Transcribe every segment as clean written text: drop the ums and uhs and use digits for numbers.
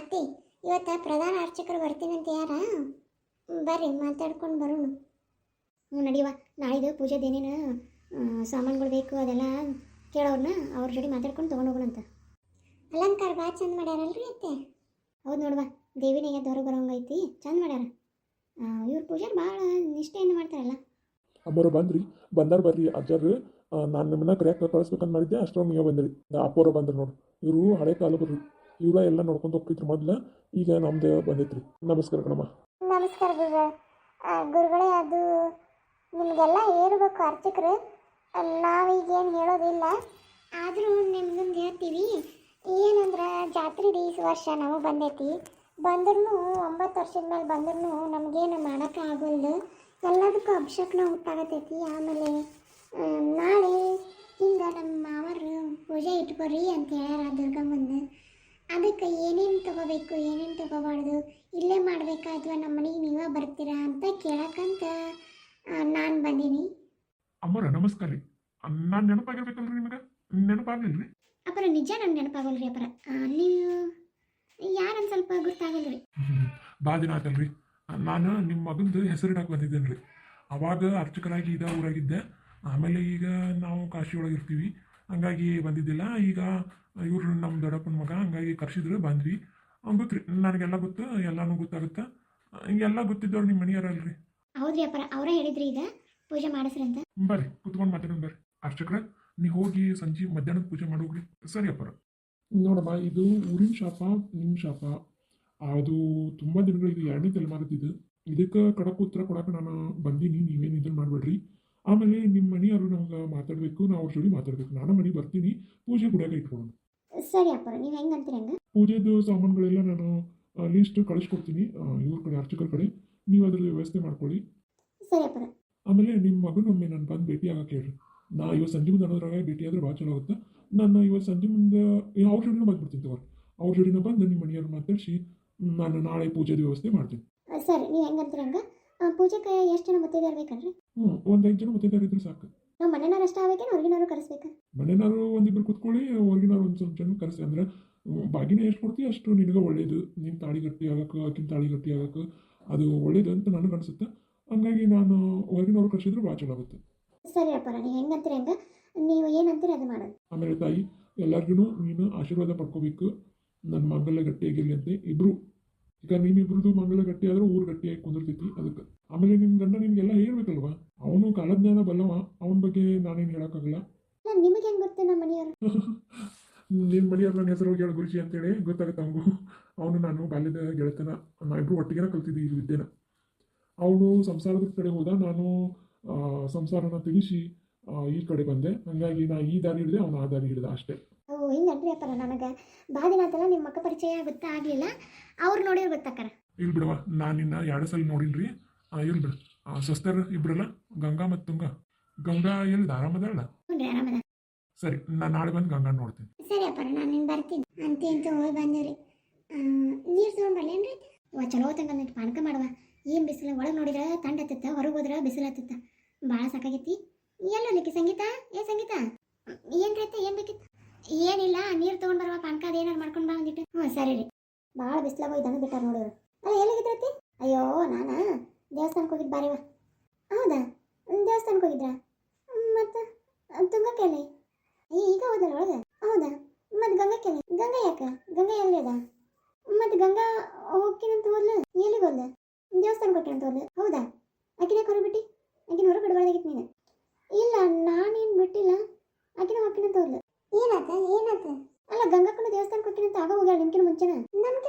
ಅತ್ತಿ ಇವತ್ತು ಪ್ರಧಾನ ಅರ್ಚಕರು ಬರ್ತೀನಂತ ಯಾರ ಬರ್ರಿ ಮಾತಾಡ್ಕೊಂಡು ಬರೋಣ. ಹ್ಞೂ ನಡಿವ. ನಾಳಿದ್ದು ಪೂಜೆದೇನೇನು ಸಾಮಾನುಗಳು ಬೇಕು ಅದೆಲ್ಲ ಕೇಳೋರನ್ನ ಅವ್ರ ಜೋಡಿ ಮಾತಾಡ್ಕೊಂಡು ತೊಗೊಂಡು ಹೋಗೋಣಂತ. ಅಲಂಕಾರ ಭಾಳ ಚಂದ ಮಾಡ್ಯಾರಲ್ರಿ ಅತ್ತೆ? ಹೌದು ನೋಡುವ, ದೇವಿನಿಗೆ ಹೊರಗೆ ಬರೋಂಗೈತಿ, ಚಂದ ಮಾಡ್ಯಾರ. ಇವ್ರ ಪೂಜಾರಿ ಭಾಳ ನಿಷ್ಠೆಯಿಂದ ಮಾಡ್ತಾರಲ್ಲ. ಅಮ್ಮರು ಬಂದ್ರಿ, ಬಂದಾರ ಬರ್ರಿ ಅಜ್ಜಾರು. ನಾನು ನಿಮ್ಮನ್ನ ಕರೆಯಾಕ ಕಳಿಸ್ಬೇಕಂತ ಮಾಡಿದ್ದೆ, ಅಷ್ಟೊಂದು ನೀವು ಬಂದಿರಿ. ಅಪ್ಪೋರು ಬಂದ್ರು ನೋಡಿ, ಇವರು ಹಳೆ ಕಾಲ ಬರ್ರಿ, ಇವ್ರ ಎಲ್ಲ ನೋಡ್ಕೊಂಡು ಹೋಗ್ತಿದ್ರು ಮೊದ್ಲು, ಈಗ ನಮ್ದು ಬಂದೈತ್ರಿ. ನಮಸ್ಕಾರ ಕಣಮ್ಮ. ನಮಸ್ಕಾರ ಗುರುಗಳೇ. ಅದು ನಿಮಗೆಲ್ಲ ಹೇಳ್ಬೇಕು ಅರ್ಚಕರು, ನಾವೀಗೇನು ಹೇಳೋದಿಲ್ಲ, ಆದರೂ ನಿಮ್ಗೊಂದು ಹೇಳ್ತೀವಿ. ಏನಂದ್ರೆ ಜಾತ್ರೆ ಈ ವರ್ಷ ನಾವು ಬಂದೈತಿ, ಬಂದ್ರೂ 9 ವರ್ಷದ ಮೇಲೆ ಬಂದ್ರೂ ನಮಗೇನು ಮಾಡೋಕ್ಕೆ ಆಗೋಲ್ದು, ಎಲ್ಲದಕ್ಕೂ ಅಭಿಷೇಕನ ಹುಟ್ಟಾಗತೈತಿ. ಆಮೇಲೆ ನಾಳೆ ಹಿಂಗೆ ನಮ್ಮ ಮಾವರು ಪೂಜೆ ಇಟ್ಕೊರಿ ಅಂತ ಹೇಳ್ಯಾರ ದುರ್ಗಮ್ಮಂದು. ಅದಕ್ಕೆ ಏನೇನು ತೊಗೋಬೇಕು ಏನೇನು ತೊಗೋಬಾರ್ದು, ಇಲ್ಲೇ ಮಾಡಬೇಕಾ ಅಥವಾ ನಮ್ಮ ಮನೆಗೆ ನೀವೇ ಬರ್ತೀರಾ ಅಂತ ಕೇಳಕ್ಕಂತ ನಾನು ಬಂದೀನಿ. ಅಮ್ಮರ ನಮಸ್ಕಾರ ರೀ. ನಾನು ನೆನಪಾಗಿರ್ಬೇಕಲ್ರಿ ನಿಮಗೆ? ನೆನಪಾಗ್ಲಿಲ್ರಿ? ಅಪ್ಪರ ನಿಜ ನಂಗೆ ನೆನಪಾಗಲ್ರಿ ಅಪ್ಪರ. ನೀವು ಯಾರಂತ ಸ್ವಲ್ಪ ಗೊತ್ತಾಗಲ್ರಿ. ಭಾಳ ದಿನ ಆಯ್ತಲ್ರಿ. ನಾನು ನಿಮ್ಮ ಮಗಂದು ಹೆಸರಿಡಕ್ಕೆ ಬಂದಿದ್ದೇನೆ ರೀ. ಅವಾಗ ಅರ್ಚಕರಾಗಿ ಇದ ಊರಾಗಿದ್ದೆ. ಆಮೇಲೆ ಈಗ ನಾವು ಕಾಶಿ ಒಳಗಿರ್ತೀವಿ, ಹಂಗಾಗಿ ಬಂದಿದ್ದಿಲ್ಲ. ಈಗ ಇವ್ರು ನಮ್ಮ ದೊಡ್ಡಪ್ಪನ ಮಗ, ಹಂಗಾಗಿ ಕರ್ಸಿದ್ರು ಬಂದ್ವಿ. ಗೊತ್ತ್ರಿ, ನನಗೆಲ್ಲ ಗೊತ್ತು, ಎಲ್ಲನೂ ಗೊತ್ತಾಗುತ್ತೆ. ಹಿಂಗೆಲ್ಲ ಗೊತ್ತಿದ್ದವ್ರು ನಿಮ್ಮ ಮನೆಯವರಲ್ರಿ? ಹೌದ್ರಿ ಅಪ್ಪರ, ಅವರೇ ಹೇಳಿದ್ರಿ ಈಗ ಪೂಜೆ ಮಾಡಿಸ್ರಂತ. ಬರ್ರಿ ಕುತ್ಕೊಂಡು ಮಾತಾಡೋಣ ಬರ್ರಿ. ಅರ್ಚಕ್ರ, ನೀವು ಹೋಗಿ ಸಂಜೆ ಮಧ್ಯಾಹ್ನದ ಪೂಜೆ ಮಾಡೋಗ್ರಿ. ಸರಿ ಅಪ್ಪರ. ನೋಡಮ್ಮ, ಇದು ಊರಿನ ಶಾಪ, ನಿಮ್ಮ ಶಾಪ. ಅದು ತುಂಬ ದಿನಗಳಿಗೆ 2ನೇ ತಲೆಮಾರದಿದ್ದು. ಇದಕ್ಕೆ ಕಡಕ್ ಉತ್ತರ ಕೊಡಕ್ಕೆ ನಾನು ಬಂದೀನಿ, ನೀವೇನು ಇದನ್ನು ಮಾಡಬೇಡ್ರಿ. ಆಮೇಲೆ ನಿಮ್ಮ ಮನೆಯವರು ನಮ್ಗೆ ಮಾತಾಡಬೇಕು, ನಾವು ಅವ್ರ ಜೋಡಿ ಮಾತಾಡ್ಬೇಕು. ನಾನು ಮನೆಗೆ ಬರ್ತೀನಿ, ಪೂಜೆ ಗುಡಿಯಾಗ ಇಟ್ಕೊಳ್ಳೋಣ. ಸರಿ ಅಪ್ಪರ, ನೀವು ಹೆಂಗೆ ಅಂತೀರಿ ಹಂಗೆ. ಪೂಜೆದು ಸಾಮಾನುಗಳೆಲ್ಲ ನಾನು ಲಿಸ್ಟ್ ಕಳಿಸ್ಕೊಡ್ತೀನಿ ಇವ್ರ ಕಡೆ, ಅರ್ಚಕರ ಕಡೆ. ನೀವು ಅದ್ರ ವ್ಯವಸ್ಥೆ ಮಾಡ್ಕೊಳ್ಳಿ. ಸರಿ ಅಪ್ಪರ. ಆಮೇಲೆ ನಿಮ್ಮ ಮಗನೊಮ್ಮೆ ನಾನು ಬಂದು ಭೇಟಿ ಆಗಕ್ಕೆ ಹೇಳ್ರಿ. ನಾ ಇವತ್ತು ಸಂಜೆ ಮುಂದೆ ಅನ್ನೋದ್ರಾಗ ಭೇಟಿ ಆದ್ರೆ ಭಾಳ ಚಲೋ ಆಗುತ್ತೆ. ನಾನು ಇವತ್ತು ಸಂಜೆ ಮುಂದೆ ಅವ್ರ ಜೋಡಿನ ಬಂದ್ಬಿಡ್ತೀನಿ ತಗೋರಿ. ಅವ್ರ ಜೋಡಿನ ಬಂದು ನಿಮ್ಮ ಮನೆಯವ್ರು ಮಾತಾಡಿಸಿ ನಾನು ನಾಳೆ ಪೂಜೆದ ವ್ಯವಸ್ಥೆ ಮಾಡ್ತೀನಿ. ಸರಿ, ನೀವು ಹೆಂಗೆ ಅಂತೀರಿ ಹಂಗೆ. ಪೂಜೆಗೆ ಎಷ್ಟು ಜನ ಮುತ್ತೈದೆಯರು ಬೇಕನ್ರಿ? ಒಂದು 5 ಜನ ಮುತ್ತೈದೆಯರು ಇದ್ರೆ ಸಾಕು. ನಾವು ಮನೆಯವ್ರು ಅಷ್ಟೇ ಆಗಬೇಕೇನು ಹೊರಗಿನವರು ಕರೆಸ್ಬೇಕಾ? ಮನೆಯವರು ಒಂದಿಬ್ಬರು ಕೂತ್ಕೊಳ್ಳಿ, ಹೊರಗಿನವ್ರು ಒಂದು ಸ್ವಲ್ಪ ಜನ ಕರೆಸಿ. ಅಂದರೆ ಬಾಗಿನ ಎಷ್ಟು ಕೊಡ್ತೀವಿ ಅಷ್ಟು ನಿನಗೆ ಒಳ್ಳೇದು. ನಿನ್ನ ತಾಳಿ ಗಟ್ಟಿ ಆಗಕ್ಕೆ, ಆಕಿನ ತಾಳಿ ಗಟ್ಟಿ ಆಗಕ್ಕೆ ಅದು ಒಳ್ಳೇದು ಅಂತ ನನಗೆ ಅನಿಸುತ್ತೆ. ಹಂಗಾಗಿ ನಾನು ಹೊರಗಿನವ್ರು ಕರೆಸಿದ್ರೆ ಭಾಳ ಚಲೋ ಆಗುತ್ತೆ. ಸರಿ ಅಪ್ಪರ, ನೀವು ಹೆಂಗೆ ಅಂತೀರಿ ಹಂಗೆ. ನೀವು ಏನಂತೀರಿ ಅದು ಮಾಡೋದು. ಆಮೇಲೆ ತಾಯಿ, ಎಲ್ಲರಿಗೂ ನೀನು ಆಶೀರ್ವಾದ ಪಡ್ಕೋಬೇಕು, ನನ್ನ ಮಂಗಲ ಗಟ್ಟಿಯಾಗಿರಲಿ ಅಂತ ಇಬ್ಬರು. ಈಗ ನಿಮ್ಮಿಬ್ರದ್ದು ಮಂಗಲ ಗಟ್ಟಿ ಆದ್ರೆ ಊರು ಗಟ್ಟಿಯಾಗಿ ಕುಂದಿರ್ತೈತಿ. ಅದಕ್ಕೆ ಆಮೇಲೆ ನಿನ್ನ ಗಂಡ ನಿನಗೆಲ್ಲ ಹೇಳ್ಬೇಕಲ್ವಾ, ಅವನು ಕಾಲಜ್ಞಾನ ಬಲ್ಲವ, ಅವನ ಬಗ್ಗೆ ನಾನೇನು ಹೇಳೋಕ್ಕಾಗಲ್ಲ. ನಿಮಗೆ ಹೆಂಗೆ ಗೊತ್ತು ನಮ್ಮ ಮನೆಯವರು? ನಿನ್ನ ಮನೆಯವ್ರು ನನ್ನ ಹೆಸರು ಹೇಳಿ ಗುರುಜಿ ಅಂತೇಳಿ ಗೊತ್ತಾಗುತ್ತೆ ಅವನಿಗೂ. ಅವನು ನಾನು ಬಾಲ್ಯದ ಗೆಳೆತನ, ನಾವಿಬ್ರು ಒಟ್ಟಿಗೆ ಕಲ್ತಿದ್ವಿ ಈ ವಿದ್ಯೆನ. ಅವನು ಸಂಸಾರದ ಕಡೆ ಹೋದ, ನಾನು ಸಂಸಾರನ ತಿಳಿಸಿ ಈ ಕಡೆ ಬಂದೆ. ಹಂಗಾಗಿ ನಾ ಈ ದಾರಿ ಹಿಡಿದೆ, ಅವನು ಆ ದಾರಿ ಹಿಡಿದ ಅಷ್ಟೇ. ಓ ಹಿಂಗನ್ರಿ ಅಪ್ಪರ. ನನಗೆ ಭಾಳ ದಿನ ಆತಲ್ಲ ನಿಮ್ಮ ಮಕ್ಕ ಪರಿಚಯ ಗೊತ್ತಾಗಲಿಲ್ಲ, ಅವ್ರು ನೋಡಿದ್ರೆ ಗೊತ್ತಾಕಾರ. ಇಲ್ಲಿ ಬಿಡವ, ನಾನು ನಿನ್ನ 2 ಸಲ ನೋಡಿಲ್ರಿ. ಇಲ್ಲಿ ಬಿಡ, ಸ್ವಸ್ಥರು ಇಬ್ಬರಲ್ಲ, ಗಂಗಾ ಮತ್ತು ತುಂಗ. ಗಂಗಾ ಎಲ್ಲಿದೆ? ಆರಾಮದಲ್ಲ? ಹ್ಞೂ ರೀ, ಆರಾಮದ. ಸರಿ, ನಾನು ನಾಳೆ ಬಂದು ಗಂಗಾ ನೋಡ್ತೀನಿ. ಸರಿ ಅಪ್ಪರ, ನಾನು ನಿನ್ನ ಬರ್ತೀನಿ. ಅಂತ ಹೋಗಿ ಬಂದಿವ್ರಿ. ನೀರು ತೊಗೊಂಡ್ಬರ್ಲೇನ್ರಿ? ಇವ ಚಲೋ ತಂಗಂದಿಟ್ಟು ಪಾನಕ ಮಾಡುವ. ಏನು ಬಿಸಿಲು, ಒಳಗೆ ನೋಡಿದ್ರೆ ತಂಡ ಹತ್ತತ್ತ, ಹೊರಗೆ ಹೋದ್ರೆ ಬಿಸಿಲು ಹತ್ತತ್ತ, ಭಾಳ ಸಾಕಾಗೈತಿ. ಎಲ್ಲೋಲಿಕ್ಕೆ ಸಂಗೀತ? ಸಂಗೀತ ಏನು ರೈತ, ಏನು ಬೇಕಿತ್ತು? ಏನಿಲ್ಲ, ನೀರು ತೊಗೊಂಡು ಬರುವ, ಪಾನಕ ಅದು ಏನಾರು ಮಾಡ್ಕೊಂಡು ಬಾ ಅಂದಿಟ್ಟು. ಹ್ಞೂ ಸರಿ ರೀ. ಭಾಳ ಬಿಸಿಲಾಗ ಇದನ್ನು ಬಿಟ್ಟಾರ ನೋಡಿವ್ರು. ಅಲ್ಲ ಎಲ್ಲಿಗಿದ್ರತಿ? ಅಯ್ಯೋ, ನಾನು ದೇವಸ್ಥಾನಕ್ಕೆ ಹೋಗಿದ್ದು ಬಾರಿವ. ಹೌದಾ, ದೇವಸ್ಥಾನಕ್ಕೆ ಹೋಗಿದ್ರಾ? ಮತ್ತು ತುಂಗಕ್ಕೆಲ್ಲಿ? ಈಗ ಹೋದಲ್ಲ ಒಳಗೆ? ಹೌದಾ, ಮತ್ತು ಗಂಗಕ್ಕೆಲ್ಲಿ? ಗಂಗಾ ಯಾಕೆ? ಗಂಗಾ ಎಲ್ಲಿ ಅದ? ಮತ್ತು ಗಂಗಾ ಹೋಗ್ತೀನಂತ ಹೋದ್ಲು, ಎಲ್ಲಿಗೆ ಹೋದ್ಲು? ದೇವಸ್ಥಾನಕ್ಕೆ ಹೋಗ್ತೀನಂತ ಹೋದ್ಲು. ಹೌದಾ, ಆಕಿನ ಹೊರಗೆ ಬಿಟ್ಟು? ಆಕಿನ ಹೊರಗೆ ಬಿಡಬಾರ್ದಾಗಿತ್ತು ನೀನು. ಇಲ್ಲ, ನಾನೇನು ಬಿಟ್ಟಿಲ್ಲ, ಆಕಿನ ಹೋಗ್ತೀನಂತ ಹೋದ್ಲು. ಏನಾತ? ಅಲ್ಲ, ಗಂಗಕ್ಕನ ದೇವಸ್ಥಾನಕ್ಕೆ ಹೋಗ್ತೀನಂತ ಆಗ ಹೋಗ್ಯಾಳ ನಿಮ್ಕಿನ ಮುಂಚೆನ?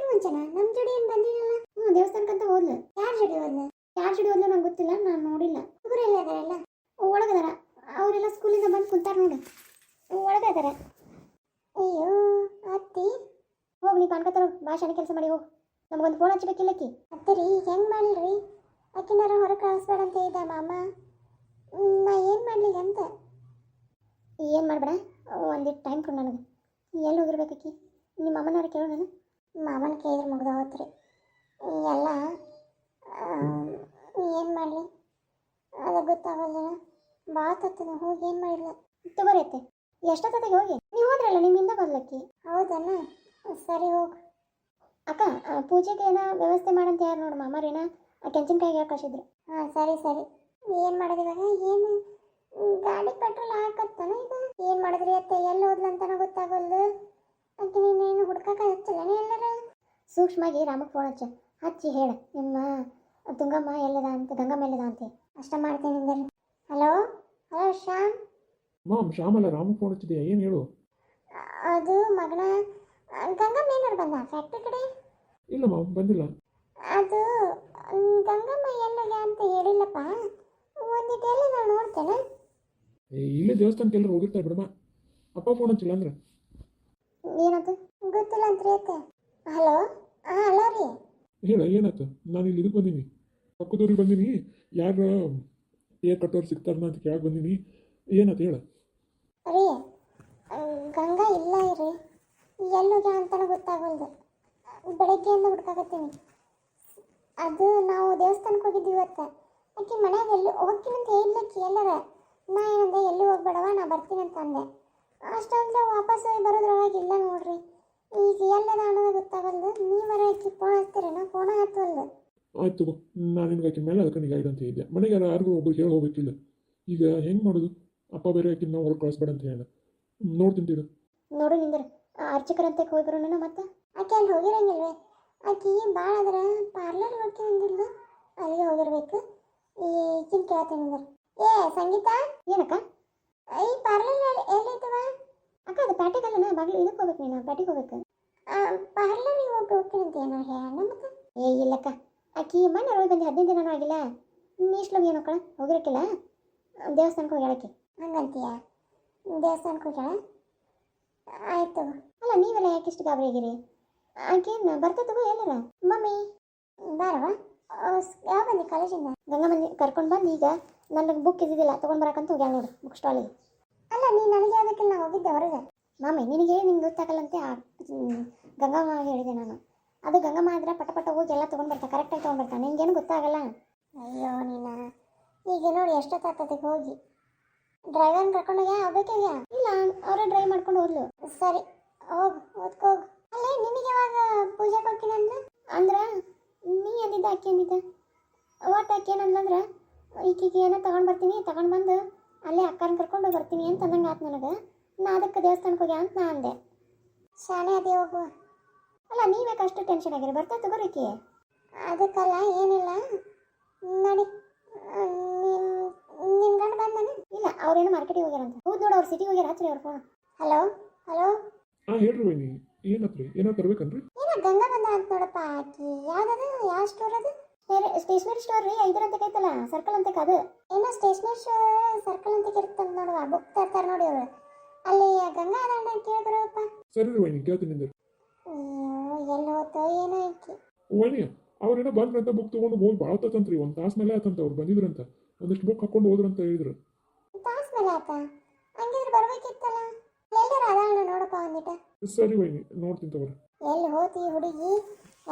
ನಮ್ಮ ಜೋಡಿ ಏನು ಬಂದಿರಲ್ಲ. ದೇವಸ್ಥಾನಕ್ಕಂತ ಹೋದ್ಲು. ಯಾರ ಜೋಡಿ ಹೋದ್ಲು ನಂಗೆ ಗೊತ್ತಿಲ್ಲ, ನಾನು ನೋಡಿಲ್ಲ. ಹುಡುಗರು ಎಲ್ಲ ಅದಾರಲ್ಲ? ಒಳಗದಾರ, ಅವರೆಲ್ಲ ಸ್ಕೂಲಿಂದ ಬಂದು ಕುಂತಾರ ನೋಡು, ಒಳಗದಾರ. ಅಯ್ಯೋ ಅತ್ತಿ, ಹೋಗಿ ನೀ ಪಾನಕ ತರೋ, ಭಾಷಣ ಕೆಲಸ ಮಾಡಿ ಹೋಗಿ. ನಮಗೊಂದು ಫೋನ್ ಹಚ್ಚಬೇಕಿಲ್ಲಕ್ಕಿ. ಅತ್ತರಿ ಹೆಂಗೆ ಮಾಡಿಲ್ರಿ? ಆಕಿನಾರ ಹೊರಗೆ ಕಳಿಸ್ಬೇಡ ಅಂತ ಇದ್ದ ಮಾಮ. ನಾ ಏನು ಮಾಡಲಿ ಅಂತ. ಏನು ಮಾಡಬೇಡ, ಒಂದಿಟ್ಟು ಟೈಮ್ ಕೊಡು ನನಗೆ. ಎಲ್ಲಿ ಹೋಗಿರ್ಬೇಕಿ? ನಿಮ್ಮ ಅಮ್ಮನವ್ರು ಕೇಳೋ. ನಾನು ಮಾಮನ ಕೇಳಿದ್ರೆ ಮುಗ್ದೋತ್ರಿ ಎಲ್ಲ. ಏನು ಮಾಡಲಿ ಅದು ಗೊತ್ತಾಗಲ್ಲ. ಭಾಳ ತತ್ತದ, ಹೋಗಿ ಏನು ಮಾಡಿಲ್ಲ. ತಗೋರೈತೆ, ಎಷ್ಟೊತ್ತಿಗೆ ಹೋಗಿ ನೀವು ಹೋದ್ರಲ್ಲ, ನಿಮ್ಮಿಂದ ಬರ್ಲಕ್ಕಿ. ಹೌದಣ್ಣ, ಸರಿ ಹೋಗು. ಅಕ್ಕ ಪೂಜೆಗೆ ಏನೋ ವ್ಯವಸ್ಥೆ ಮಾಡಂತ ಯಾರು ನೋಡು ಮಾಮಾರೇನ ಕೆಂಚಿನಕಾಯಿಗೆ ಕಳಿಸಿದ್ರು. ಹಾಂ ಸರಿ ಸರಿ. ಏನು ಮಾಡೋದು ಇವಾಗ? ಏನು ಗಾಡಿ ಪೆಟ್ರೋಲ್ ಹಾಕತ್ತಾನ ಈಗ? ಏನು ಮಾಡಿದ್ರಿ ಅತ್ತೆ? ಎಲ್ಲಿ ಹೋದ್ಲಂತನ ಗೊತ್ತಾಗಲ್ದು. ಅದಕ್ಕೆ ನೀನೇನು ಹುಡ್ಕಕ್ಕೆ ಹಚ್ಚಲೇನೆ ಎಲ್ಲರ? ಸೂಕ್ಷ್ಮಾಗಿ ರಾಮಕ್ಕೆ ಫೋನ್ ಹಚ್ಚಿ ಹೇಳ ನಿಮ್ಮ ತುಂಗಮ್ಮ ಎಲ್ಲದ ಅಂತ, ಗಂಗಮ್ಮ ಎಲ್ಲದ ಅಂತ. ಅಷ್ಟ ಮಾಡ್ತೀನಿ ನಿಂದರಿ. Hello hello Shyam. ಮಾಮ್ ಶ್ಯಾಮಲ್ಲ, ರಾಮು ಫೋನ್ ಹಚ್ಚಿದೆಯಾ? ಏನು ಹೇಳು. ಅದು ಮಗನ ಗಂಗಮ್ಮ ಏನಾರು ಬಂದ ಫ್ಯಾಕ್ಟ್ರಿ ಕಡೆ? ಇಲ್ಲ ಮಾಮ್, ಬಂದಿಲ್ಲ. ಅದು ಗಂಗಮ್ಮ ಎಲ್ಲಗ ಅಂತ ಹೇಳಿಲ್ಲಪ್ಪ. ಒಂದಿಟ್ಟು ಎಲ್ಲ ನಾನು ನೋಡ್ತೇನೆ. ಇಲ್ಲೇ ದೇವಸ್ಥಾನಕ್ಕೆ ಎಲ್ಲರೂ ಹೋಗಿರ್ತಾರೆ ಬಿಡಮ್ಮ. ಅಪ್ಪ ಫೋನ್ ಹಚ್ಚಿಲ್ಲ ಅಂದ್ರೆ ಏನಂತ ಗೊತ್ತಿಲ್ಲ ಅಂತ್ರಿ ಅತ್ತೆ. ಹಲೋ ಹಾಂ ಹಲೋ ರೀ. ಹೇಳ, ಏನಾಯ್ತು? ನಾನು ಇಲ್ಲಿ ಇದಕ್ಕೆ ಬಂದೀನಿ, ಪಕ್ಕದವ್ರಿಗೆ ಬಂದೀನಿ. ಯಾರು ಏರ್ ಕಟ್ಟೋರು ಸಿಗ್ತಾರನ ಅಂತ ಕೇಳಕ್ಕೆ ಬಂದೀನಿ. ಏನಾಯ್ತು ಹೇಳ. ರೀ ಗಂಗಾ ಇಲ್ಲ ಇರಿ, ಎಲ್ಲೋಗ್ಯ ಅಂತಾನೆ ಗೊತ್ತಾಗಲ್ದು. ಬೆಳಗ್ಗೆಯಿಂದ ಹುಡ್ಕಾಕತ್ತೀನಿ. ಅದು ನಾವು ದೇವಸ್ಥಾನಕ್ಕೆ ಹೋಗಿದ್ದೀವಿ ಇವತ್ತು. ಆಕೆ ಮನೆಯಾಗ ಎಲ್ಲಿ ಹೋಗ್ತೀನಂತ ಹೇಳಿದ್ಲಕ್ಕಿ ಎಲ್ಲರ. ನಾ ಏನಂದೆ ಎಲ್ಲಿ ಹೋಗ್ಬೇಡವ ನಾ ಬರ್ತೀನಂತ ಅಂದೆ. ಅಷ್ಟೊಂದು ವಾಪಸ್ ಹೋಗಿ ಬರೋದ್ರೊಳಗೆ ಇಲ್ಲ ನೋಡ್ರಿ. ಈಗ ಎಲ್ಲದ ಅನ್ನೋದು ಗೊತ್ತಾಗಲ್ದು. ನೀವರ ಆಕಿ ಫೋನ್ ಹಚ್ತೀರೇನೋ? ಫೋನ ಹತ್ತವಲ್ದು. ಆಯ್ತು ತಗೋ, ನಾನು ನಿನ್ಗೆ ಆಕಿನ ಮೇಲೆ ಅದಕ್ಕೆ ನಿಗಾಯಿದೆ ಅಂತ ಹೇಳಿದ್ದೆ. ಮನೆಗೆ ಯಾರಿಗೂ ಒಬ್ಬರು ಹೇಳಿ ಹೋಗ್ಬೇಕಿಲ್ಲ. ಈಗ ಹೆಂಗೆ ಮಾಡೋದು? ಅಪ್ಪ ಬೇರೆ ಆಕಿನ ನಾವು ಹೊರಗೆ ಕಳಿಸ್ಬೇಡ ಅಂತ ಹೇಳ. ನೋಡ್ತಿಂತೀರ ನೋಡು ನಿಂದ್ರ ಅರ್ಚಕರಂತೆ ಹೋಗ್ಬರೋಣ. ಮತ್ತೆ ಆಕೆ ಅಲ್ಲಿ ಹೋಗಿರಂಗಿಲ್ವೇ? ಆಕೆ ಭಾಳ ಅದರ ಪಾರ್ಲರ್ ಹೋಗ್ತೀನಿ ಅಂದಿಲ್ಲ, ಅಲ್ಲಿಗೆ ಹೋಗಿರ್ಬೇಕು. ಈಗಿನ ಕೇಳ್ತೀನಿ ಅಂದ್ರೆ. ಏ ಸಂಗೀತ. ಏನಕ್ಕ? ಈ ಪಾರ್ಲರ್ ಎಲ್ಲೈತವ ಅಕ್ಕ? ಅದು ಪ್ಯಾಟಿಗಲ್ಲ, ಬಾಗಿಲು ಇದಕ್ಕೆ ಹೋಗ್ಬೇಕು. ನೀನು ಪ್ಯಾಟಿಗೆ ಹೋಗ್ಬೇಕು. ಪಾರ್ಲರಿಗೆ ಹೋಗ್ತೀನಿ ಅಂತ ಏನೋ ಹೇಳ ಮತ್ತೆ. ಏ ಇಲ್ಲಕ್ಕ, ಆಕಿ ಮನೆ ಹೋಗಿ ಬಂದು 15 ದಿನನೂ ಆಗಿಲ್ಲ. ನೀಶ್ಲೋಗಿ ಏನೋಕ್ಕಳ ಹೋಗಿರಕ್ಕಿಲ್ಲ. ದೇವಸ್ಥಾನಕ್ಕೆ ಹೋಗಿ ಹೇಳಕ್ಕೆ ಹಂಗಂತೀಯ? ದೇವಸ್ಥಾನಕ್ಕೆ ಹೋಗ್ಯಾಳ? ಆಯಿತು. ಅಲ್ಲ ನೀವೆಲ್ಲ ಯಾಕೆ ಇಷ್ಟು ಗಾಬರಿ ಆಗಿರಿ? ಆಕೇನು ಬರ್ತಾ ತಗೋ ಎಲ್ಲರ. ಮಮ್ಮಿ ಬಾರವ. ಯಾವ ಬಂದಿ ಕಾಲೇಜಿಂದ? ಗಂಗಮ್ಮನಿ ಕರ್ಕೊಂಡು ಬಂದು ಈಗ ನನಗೆ ಬುಕ್ ಇದ್ದಿದ್ದಿಲ್ಲ ತೊಗೊಂಡು ಬರಕಂತ ಹೋಗ್ಯಾಳ ನೋಡು ಬುಕ್ ಸ್ಟಾಲಿಗೆ. ಅಲ್ಲ ನೀ ನನಗೆ ಹೇಳ್ಬೇಕಿಲ್ಲ, ನಾ ಹೋಗಿದ್ದೆ ಹೊರಗೆ. ಮಮ್ಮಿ ನಿನಗೆ ಗೊತ್ತಾಗಲ್ಲಂತೆ ಗಂಗಮ್ಮ ಹೇಳಿದೆ ನಾನು. ಅದು ಗಂಗಮ್ಮ ಆದ್ರೆ ಪಟ ಪಟ ಹೋಗಿ ಎಲ್ಲ ತೊಗೊಂಡು ಬರ್ತಾ, ಕರೆಕ್ಟಾಗಿ ತೊಗೊಂಡು ಬರ್ತಾನೆ. ನಿಂಗೇನು ಗೊತ್ತಾಗಲ್ಲ. ಅಯ್ಯೋ ನೀನು ಈಗ ನೋಡಿ ಎಷ್ಟೊತ್ತಾಗ್ತದೆ ಹೋಗಿ. ಡ್ರೈವರ್ನ ಕರ್ಕೊಂಡೋಗ್ಯಾ ಹೋಗ್ಬೇಕಾಗ್ಯಾ? ಇಲ್ಲ, ಅವರೇ ಡ್ರೈವ್ ಮಾಡ್ಕೊಂಡು ಹೋದ್ಲು. ಸರಿ ಹೋಗು, ಓದ್ಕೋಗು. ಅಲ್ಲೇ ನಿನಗೆ ಯಾವಾಗ ಪೂಜೆ ಕೊಡ್ತೀನಿ ಅಂದ್ರೆ ನೀ ಅಂದಿದ್ದ ಅಕ್ಕಿ ಅಂದಿದ್ದ. ಒಟ್ಟು ಅಕ್ಕಿ ಏನಂದ್ರೆ ಈಕಿಗೆ ಏನೋ ತೊಗೊಂಡು ಬರ್ತೀನಿ, ತೊಗೊಂಡು ಬಂದು ಅಲ್ಲೇ ಅಕ್ಕನ ಕರ್ಕೊಂಡು ಬರ್ತೀನಿ ಅಂತ ಅಂದಂಗೆ ಆಯ್ತು ನನಗೆ. ನಾ ಅದಕ್ಕೆ ದೇವಸ್ಥಾನಕ್ಕೆ ಹೋಗ್ಯಾ ಅಂತ ನಾ ಅಂದೆ. ಶಾಲೆ ಅದೇ ಹೋಗುವ. ಅಲ್ಲ ನೀವ್ಯಾಕೆ ಅಷ್ಟು ಟೆನ್ಷನ್ ಆಗಿರಿ? ಬರ್ತಾ ತಗೋರಿಕಿ. ಅದಕ್ಕಲ್ಲ ಏನಿಲ್ಲ ನೋಡಿ. ನಿಮ್ಮ ಗಂಡ ಬಂದಾನೆ? ಇಲ್ಲ, ಅವ್ರೇನು ಮಾರ್ಕೆಟಿಗೆ ಹೋಗ್ಯಾರಂತ. ಹೌದು ನೋಡು, ಅವ್ರು ಸಿಟಿಗೆ ಹೋಗ್ಯಾರ. ಹಚ್ರಿ ಅವ್ರ ಫೋನ್. Hello hello. ಹಾಂ ಹೇಳ್ರಿ ವೈನಿ, ಏನತ್ರಿ? ಏನೋ ತರ್ಬೇಕನ್ರಿ? ಏನೋ ಗಂಗಾ ಬಂದ ಅಂತ ನೋಡಪ್ಪ. ಆಕಿ ಯಾವ್ದದು? ಯಾವ ಸ್ಟೋರ್ ಅದು? ಸ್ಟೇಷನರಿ ಸ್ಟೋರ್ ರೀ. 5 ಅಂತ ಐತಲ್ಲ, ಸರ್ಕಲ್ ಅಂತ ಅದು. ಏನೋ ಸ್ಟೇಷನರಿ ಸ್ಟೋರ್ ಸರ್ಕಲ್ ಅಂತ ಇರ್ತಂತ ನೋಡುವ. ಬುಕ್ ತರ್ತಾರೆ ನೋಡಿ ಅವರು. ಅಲ್ಲಿ ಗಂಗಾ ಅದ ಕೇಳಿದ್ರಪ್ಪ. ಸರಿ ರೀ ವೈನಿ, ಕೇಳ್ತೀನಿ ನಿಂದ್ರೆ. ಎಲ್ಲಿ ಹೋತೋ ಏನೋ ಆಕಿ. ವೈನಿ ಅವ್ರೇನೋ ಬಂದ್ರಂತ ಬುಕ್ ತೊಗೊಂಡು ಹೋಗಿ ಭಾಳ ಹೊತ್ತಂತ್ರಿ. 1 ತಾಸು ಮೇಲೆ ಆತಂತ ಅವ್ರು ಬಂದಿದ್ರಂತ. ಒಂದಿಷ್ಟು ಬುಕ್ ಹಾಕೊಂಡು ಹೋದ್ರಂತ ಹೇಳಿದ್ರು. ತಾಸ್ ಮೇಲೆ ಆತ? ಹಂಗಿದ್ರೆ ಬರ್ಬೇಕಿತ್ತಲ್ಲ. ಎಲ್ಲರೂ ಅದಾಳ ನೋಡಪ್ಪ ಒಂದಿಟ. ಸರಿ ವೈನಿ, ನೋಡ್ತೀನಿ ತಗೋರಿ. ಎಲ್ಲಿ ಹೋತಿ ಹುಡುಗಿ?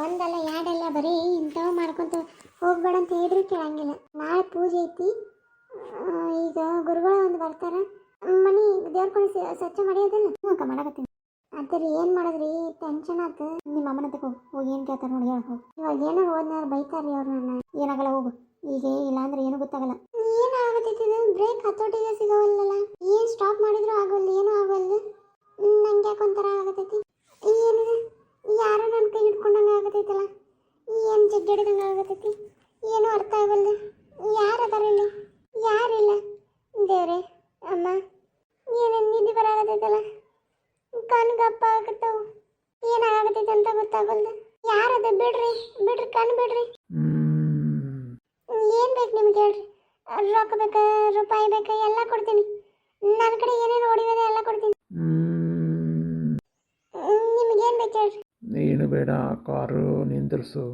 ಒಂದಲ್ಲ ಎರಡಲ್ಲ, ಬರೀ ಇಂಥವು ಮಾಡ್ಕೊಂತ ಹೋಗ್ಬೇಡ ಅಂತ ಹೇಳಿದ್ರು ಕೇಳಂಗಿಲ್ಲ. ನಾಳೆ ಪೂಜೆ ಐತಿ. ಈಗ ಗುರುಗಳು ಒಂದು ಬರ್ತಾರ. ಮನೆ ದೇವ್ರ ಕೊಡಿ ಸ್ವಚ್ಛ ಮಾಡಿಯೋದಿಲ್ಲ. ಹ್ಞೂ ಅಕ್ಕ ಮಾಡಕತ್ತೀನಿ. ಅದ್ರಿ ಏನು ಮಾಡಿದ್ರಿ? ಟೆನ್ಷನ್ ಆಯ್ತು. ನಿಮ್ಮ ಅಮ್ಮನ ಹತ್ರ ಹೋಗಿ ಏನು ಕೇಳ್ತಾರೆ ನೋಡಿ, ಹೇಳಿ ಹೋಗಿ. ಇವಾಗ ಏನೋ ಹೋದ್ನಾರು ಬೈತಾರ್ರಿ ಅವ್ರು ನನ್ನ. ಏನಾಗಲ್ಲ ಹೋಗು. ಈಗ ಇಲ್ಲ ಅಂದ್ರೆ ಏನೂ ಗೊತ್ತಾಗಲ್ಲ. ಏನಾಗತ್ತೈತಿ? ಬ್ರೇಕ್ ಹತ್ತೋಟಿಗೆ ಸಿಗೋವಲ್ಲ. ಏನು ಸ್ಟಾಪ್ ಮಾಡಿದ್ರು ಆಗೋಲ್ಲ, ಏನೂ ಆಗೋಲ್ಲ. ನಂಗೆ ಯಾಕೆ ಒಂಥರ ಆಗತೈತಿ. ಏನಿದೆ? ಯಾರೋ ನನ್ನ ಕೈ ಹಿಡ್ಕೊಂಡಂಗೆ ಆಗತೈತಲ್ಲ. ಏನು ಜಗ್ಗಡಿದಂಗೆ ಆಗತೈತಿ. ಏನೂ ಅರ್ಥ ಆಗಲ್ಲ. ಯಾರು ಅದಾರ ಇಲ್ಲಿ? ಯಾರಿಲ್ಲ. ದೇವ್ರೆ ಅಮ್ಮ, ಏನೇನು ನಿಧಿ ಬರಾಗತೈತಲ್ಲ. ಕಣ್ಗಪ್ಪ ಆಗತ್ತವು. ಏನಾಗತೈತೆ ಅಂತ ಗೊತ್ತಾಗಲ್ದು. ಯಾರದ? ಬಿಡ್ರಿ ಬಿಡ್ರಿ, ಕಣ್ಣು ಬಿಡ್ರಿ. ಏನು ಬೇಕು ನಿಮ್ಗೆ ಹೇಳ್ರಿ. ರೊಕ್ಕ ಬೇಕಾ, ರೂಪಾಯಿ ಬೇಕಾ? ಎಲ್ಲ ಕೊಡ್ತೀನಿ. ನನ್ನ ಕಡೆ ಏನೇನು ಹೊಡಿಯೋದೆ ಎಲ್ಲ ಕೊಡ್ತೀನಿ. ನಿಮ್ಗೇನು ಬೇಕು ಹೇಳ್ರಿ. ನೀನು ಬೇಡ, ಕಾರು ನಿಂದಿರಿಸು.